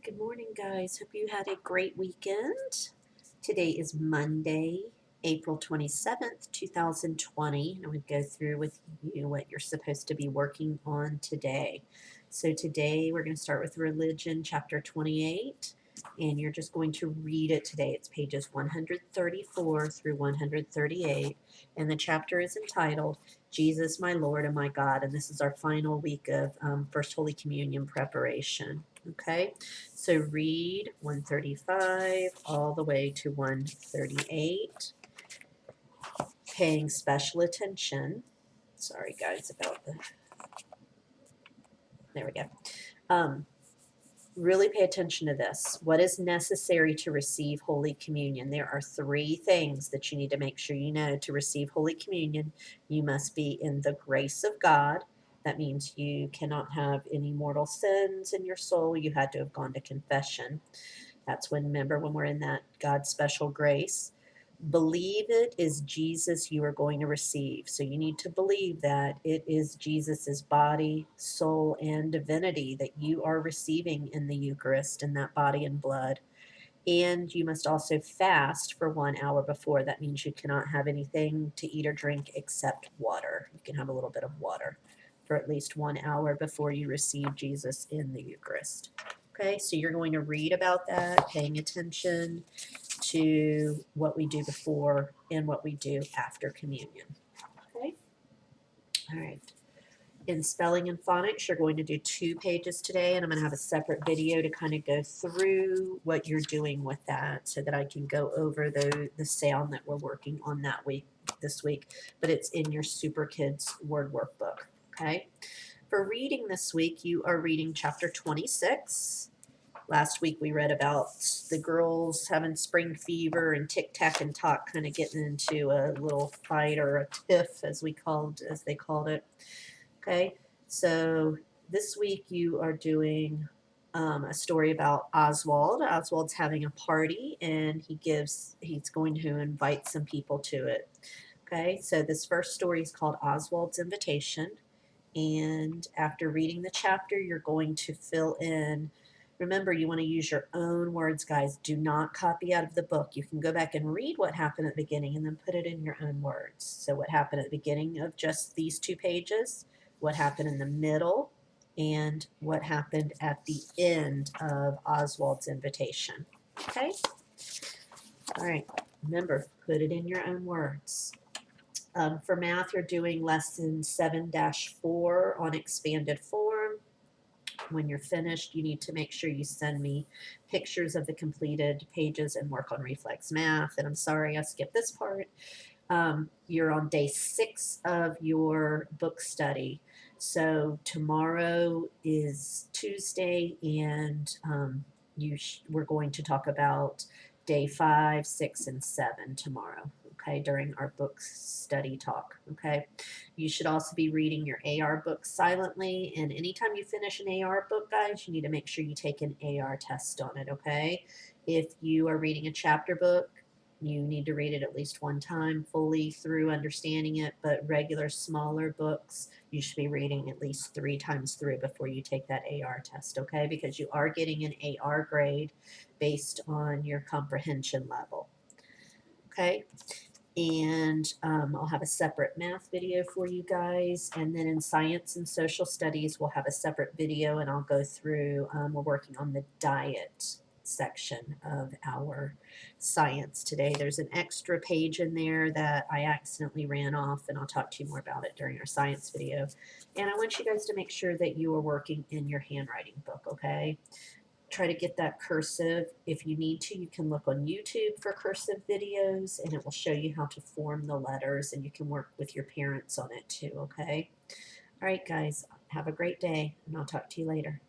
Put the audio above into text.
Good morning, guys. Hope you had a great weekend. Today is Monday, April 27th, 2020. And I'm going to go through with you what you're supposed to be working on today. So, today we're going to start with Religion, chapter 28. And you're just going to read it today. It's pages 134 through 138. And the chapter is entitled Jesus, My Lord and My God. And this is our final week of First Holy Communion preparation. Okay, so read 135 all the way to 138, paying special attention. Sorry, guys, about the. There we go. Really pay attention to this. What is necessary to receive Holy Communion? There are three things that you need to make sure you know to receive Holy Communion. You must be in the grace of God. That means you cannot have any mortal sins in your soul. You had to have gone to confession. That's when, remember, when we're in that God's special grace. Believe it is Jesus you are going to receive. So you need to believe that it is Jesus's body, soul, and divinity that you are receiving in the Eucharist, in that body and blood. And you must also fast for 1 hour before. That means you cannot have anything to eat or drink except water. You can have a little bit of water for at least 1 hour before you receive Jesus in the Eucharist. Okay, so you're going to read about that, paying attention to what we do before and what we do after communion. Okay, all right. In spelling and phonics, you're going to do 2 pages today, and I'm going to have a separate video to kind of go through what you're doing with that so that I can go over the sound that we're working on this week, but it's in your Super Kids Word Workbook. Okay, for reading this week, you are reading chapter 26. Last week we read about the girls having spring fever and tic tac and talk kind of getting into a little fight or a tiff as they called it. Okay, so this week you are doing a story about Oswald. Oswald's having a party and he's going to invite some people to it. Okay, so this first story is called Oswald's Invitation. And after reading the chapter, you're going to fill in. Remember, you want to use your own words, guys. Do not copy out of the book. You can go back and read what happened at the beginning and then put it in your own words. So, what happened at the beginning of just these 2 pages, what happened in the middle, and what happened at the end of Oswald's invitation. Okay? All right. Remember, put it in your own words. For math, you're doing lesson 7-4 on expanded form. When you're finished, you need to make sure you send me pictures of the completed pages and work on reflex math. And I'm sorry I skipped this part. You're on day 6 of your book study. So tomorrow is Tuesday, and we're going to talk about day 5, 6, and 7 tomorrow. Okay, during our book study talk. Okay, you should also be reading your AR book silently. And anytime you finish an AR book, guys, you need to make sure you take an AR test on it. Okay, if you are reading a chapter book, you need to read it at least 1 time fully through understanding it, but regular smaller books, you should be reading at least 3 times through before you take that AR test, okay? Because you are getting an AR grade based on your comprehension level, okay? And I'll have a separate math video for you guys. And then in science and social studies, we'll have a separate video, and I'll go through, we're working on the diet section of our science today. There's an extra page in there that I accidentally ran off, and I'll talk to you more about it during our science video. And I want you guys to make sure that you are working in your handwriting book, okay? Try to get that cursive. If you need to, you can look on YouTube for cursive videos, and it will show you how to form the letters, and you can work with your parents on it too, okay? All right, guys, have a great day, and I'll talk to you later.